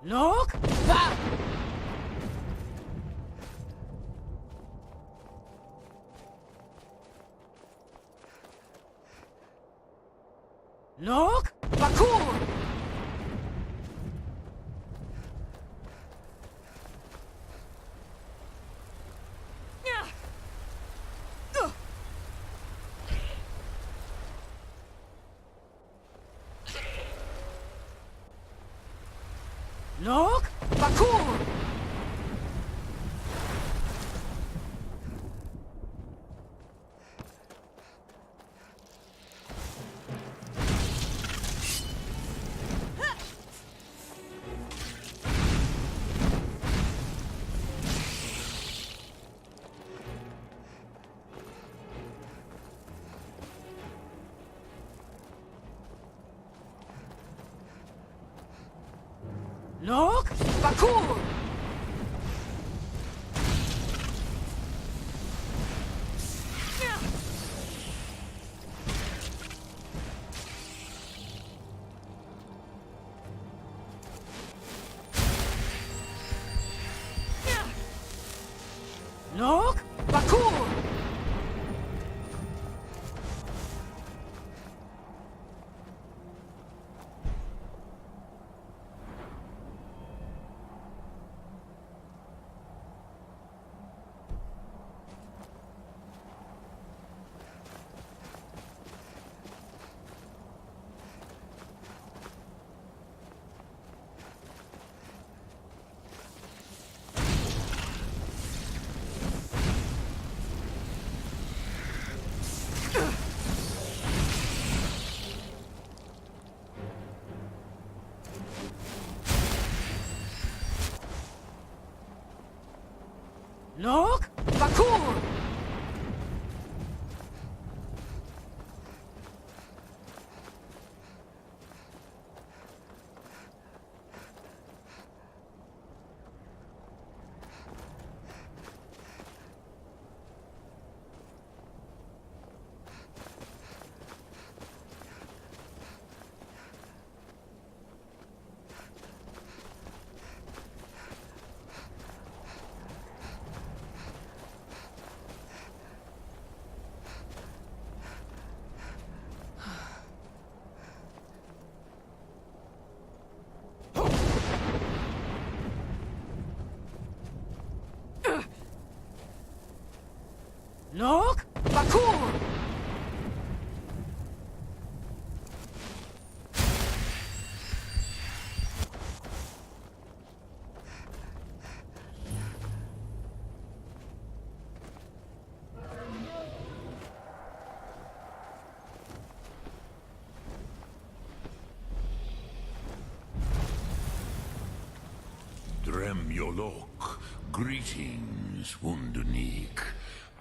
Look! Va! Look! Bakur! Look! Bakur! Look! Bakur! Look! Bakur! Look! Bakur! Look! Bakur! Dremyolok, greetings, Wundunik.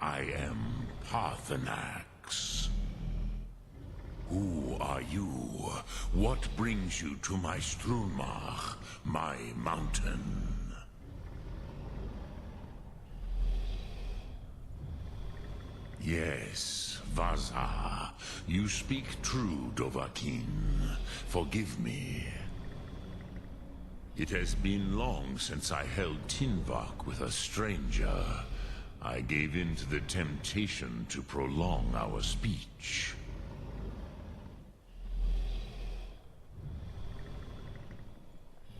I am Parthenax. Who are you? What brings you to my Strunmach, my mountain? Yes, Vaza. You speak true, Dovahkiin. Forgive me. It has been long since I held Tinvak with a stranger. I gave in to the temptation to prolong our speech.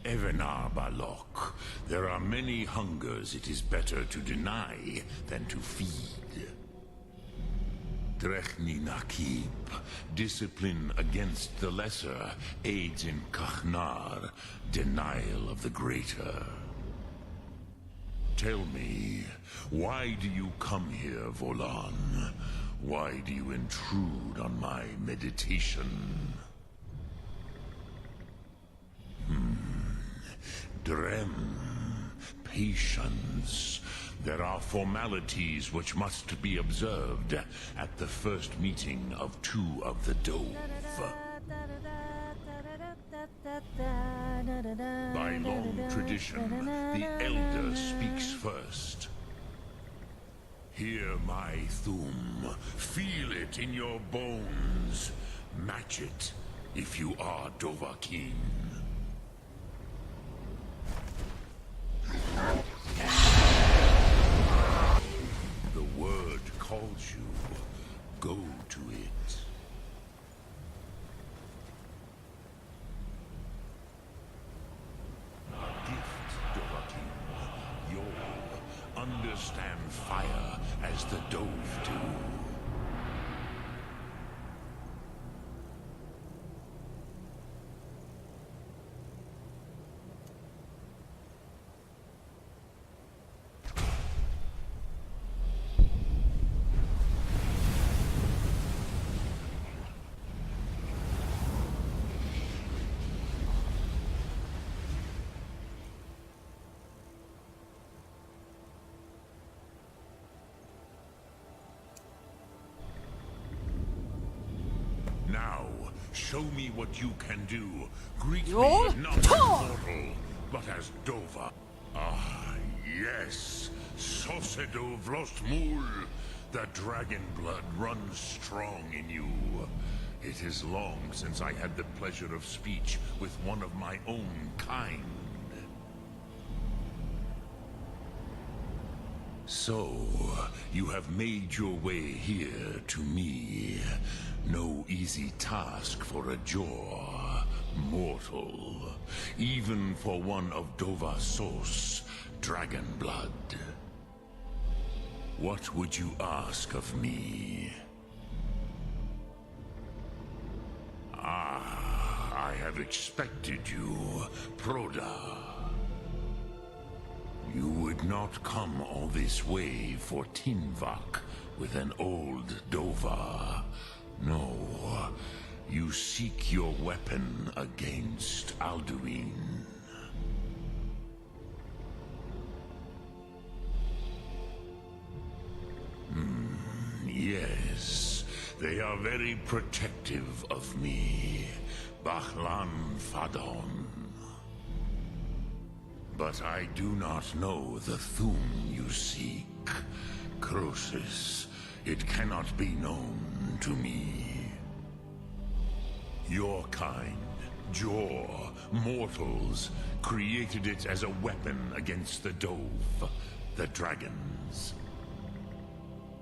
Evenar Balok, there are many hungers it is better to deny than to feed. Drechni Nakib, discipline against the lesser, aids in Kachnar, denial of the greater. Tell me, why do you come here, Volan? Why do you intrude on my meditation? Drem, patience. There are formalities which must be observed at the first meeting of two of the Dove. By long tradition, the Elder speaks first. Hear my Thum. Feel it in your bones. Match it if you are Dovahkiin. does the dove do? Now, show me what you can do. Greet Your me not as turn! mortal, but as Dova. Ah, yes. Sosedo Vlostmul. The dragon blood runs strong in you. It is long since I had the pleasure of speech with one of my own kind. So, you have made your way here to me. No easy task for a jaw, mortal. Even for one of Dovasos, dragon blood. What would you ask of me? Ah, I have expected you, Proda. You would not come all this way for Tinvak with an old Dova. No, you seek your weapon against Alduin. Yes, they are very protective of me, Bahlan Fadon. But I do not know the Thum you seek. Croesus, it cannot be known to me. Your kind, Jor, mortals, created it as a weapon against the Dove, the dragons.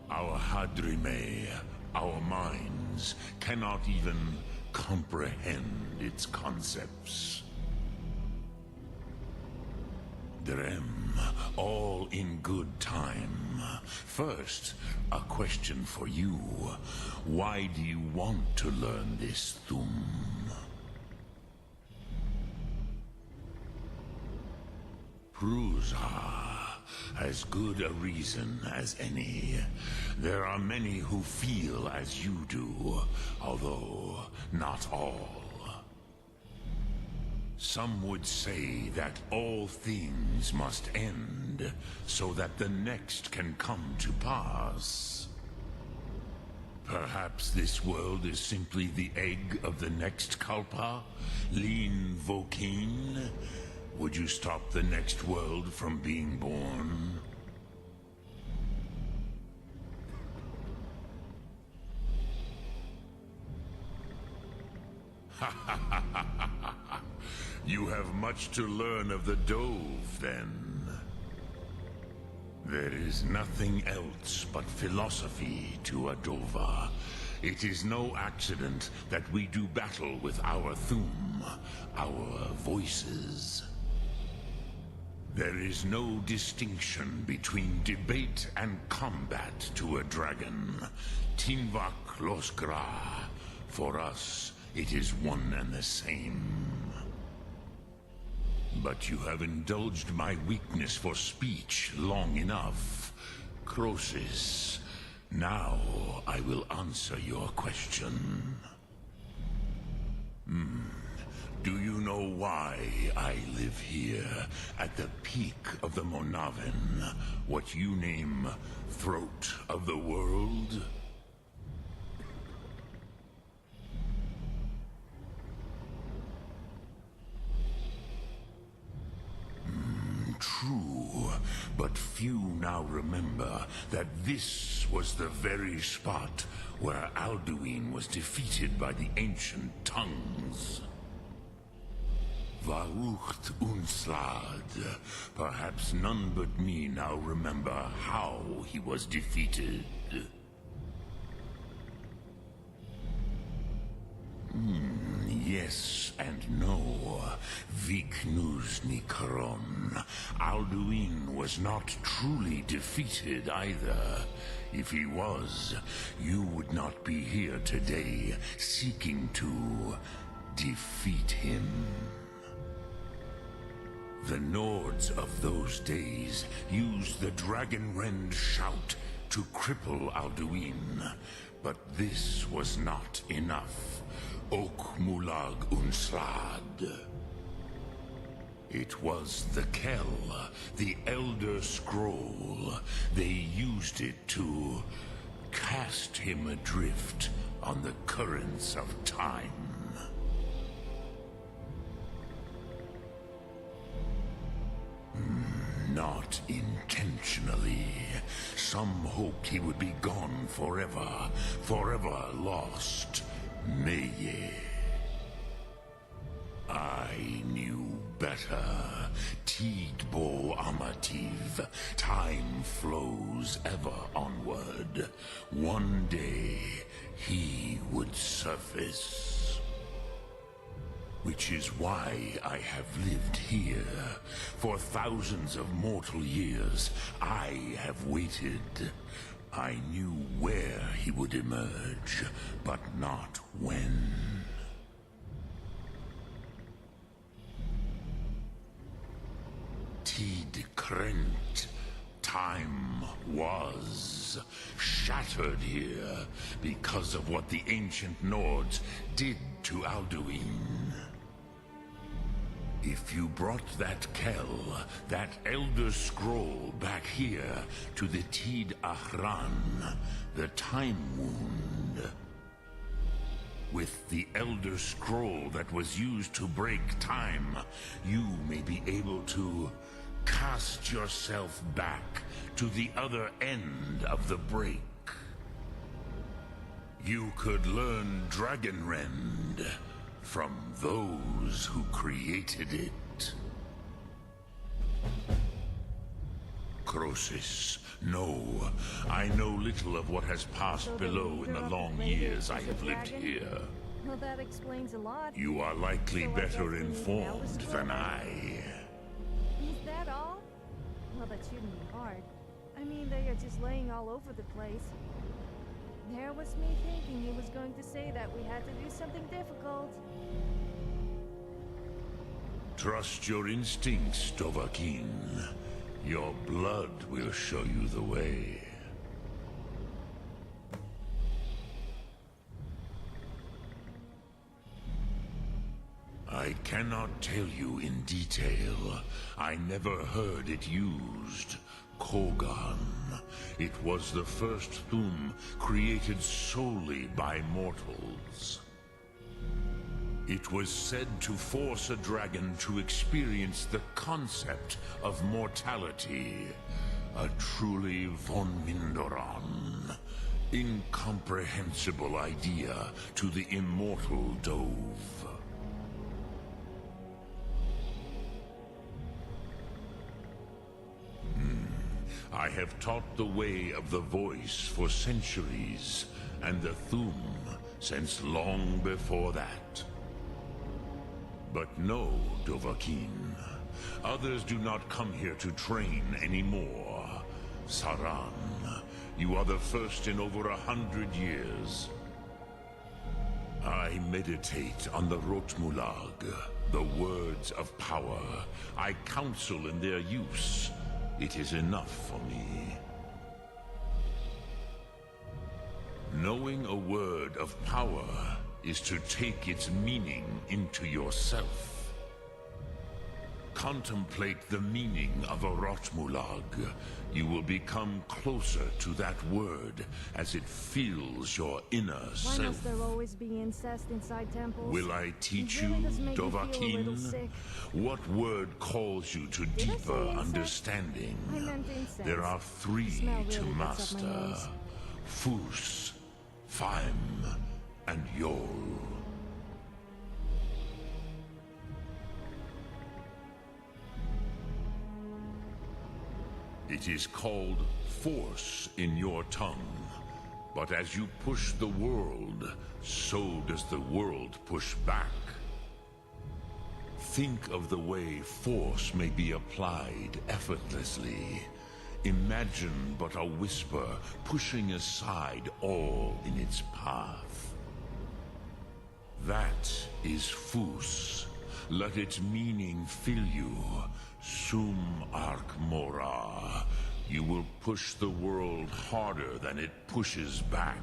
Our Hadrime, our minds, cannot even comprehend its concepts. Drem, all in good time. First, a question for you. Why do you want to learn this Thum? Prusa, as good a reason as any. There are many who feel as you do, although not all. Some would say that all things must end, so that the next can come to pass. Perhaps this world is simply the egg of the next Kalpa? Lean Vokin? Would you stop the next world from being born? You have much to learn of the Dove, then. There is nothing else but philosophy to a Dova. It is no accident that we do battle with our Thum, our voices. There is no distinction between debate and combat to a dragon. Tinvak Loskra. For us, it is one and the same. But you have indulged my weakness for speech long enough. Croesus, now I will answer your question. Do you know why I live here, at the peak of the Monaven, what you name Throat of the World? True, but few now remember that this was the very spot where Alduin was defeated by the ancient tongues. Varucht Unslad. Perhaps none but me now remember how he was defeated. Yes, and know, Viknus Nikaron, Alduin was not truly defeated either. If he was, you would not be here today seeking to defeat him. The Nords of those days used the Dragonrend shout to cripple Alduin, but this was not enough. Ok Mulag Unslad. It was the Kell, the Elder Scroll. They used it to cast him adrift on the currents of time. Not intentionally. Some hoped he would be gone forever, forever lost. Meye. I knew better. Tidbo Amativ. Time flows ever onward. One day, he would surface. Which is why I have lived here. For thousands of mortal years, I have waited. I knew where he would emerge, but not when. Tid Krent. Time was shattered here because of what the ancient Nords did to Alduin. If you brought that Kell, that Elder Scroll back here to the Tid Ahran, the Time Wound, with the Elder Scroll that was used to break time, you may be able to cast yourself back to the other end of the break. You could learn Dragonrend from those who created it. Crosis, no. I know little of what has passed below in the long years I have lived here. Well, that explains a lot. You are likely better informed than I. Is that all? Well, that shouldn't be hard. I mean, they are just laying all over the place. There was me thinking he was going to say that we had to do something difficult. Trust your instincts, Dovahkiin. Your blood will show you the way. I cannot tell you in detail. I never heard it used. Kogan. It was the first Thum created solely by mortals. It was said to force a dragon to experience the concept of mortality. A truly von Mindoran. Incomprehensible idea to the immortal Dove. I have taught the way of the voice for centuries, and the Thum since long before that. But no, Dovahkiin. Others do not come here to train anymore. Saran, you are the first in over 100 years. I meditate on the Rotmulag, the words of power. I counsel in their use. It is enough for me. Knowing a word of power is to take its meaning into yourself. Contemplate the meaning of a Rotmulag. You will become closer to that word as it fills your inner self. Why must there always be incest inside temples? Will I teach It really you, does make me feel a little Dovahkiin? sick. What word calls you to Did I say deeper incest? understanding? I meant incense. There are three Smell really to gets up my master. nose. Fus, Faim, and Yol. It is called force in your tongue. But as you push the world, so does the world push back. Think of the way force may be applied effortlessly. Imagine but a whisper pushing aside all in its path. That is Fus. Let its meaning fill you. Sum Arc Mora. You will push the world harder than it pushes back.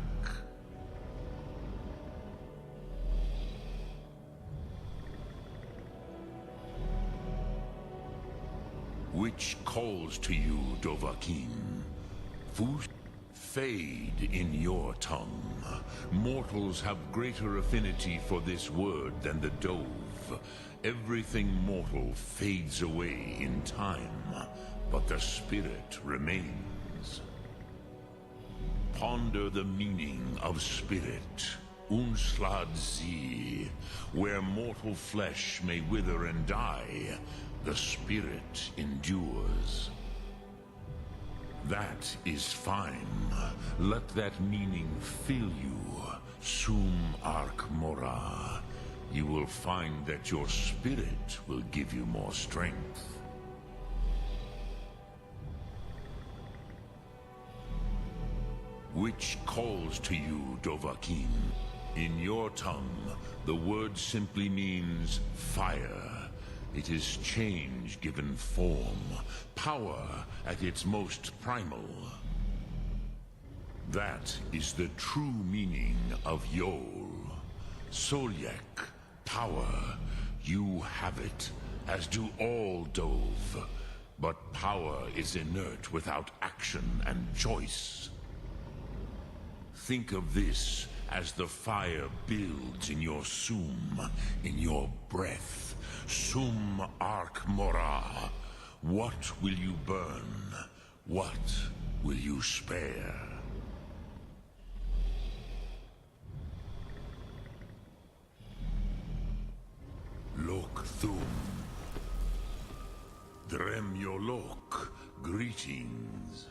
Which calls to you, Dovahkiin? Fus? Fade in your tongue. Mortals have greater affinity for this word than the Dove. Everything mortal fades away in time, but the spirit remains. Ponder the meaning of spirit. Unslad Zi. Where mortal flesh may wither and die, the spirit endures. That is fine. Let that meaning fill you. Sum Arc Mora. You will find that your spirit will give you more strength. Which calls to you, Dovahkiin? In your tongue, the word simply means fire. It is change given form, power at its most primal. That is the true meaning of Yol. Solyek, power. You have it, as do all Dove. But power is inert without action and choice. Think of this as the fire builds in your sum, in your breath. Sum Arc Mora. What will you burn? What will you spare? Lok Thum. Drem Yolok. Greetings.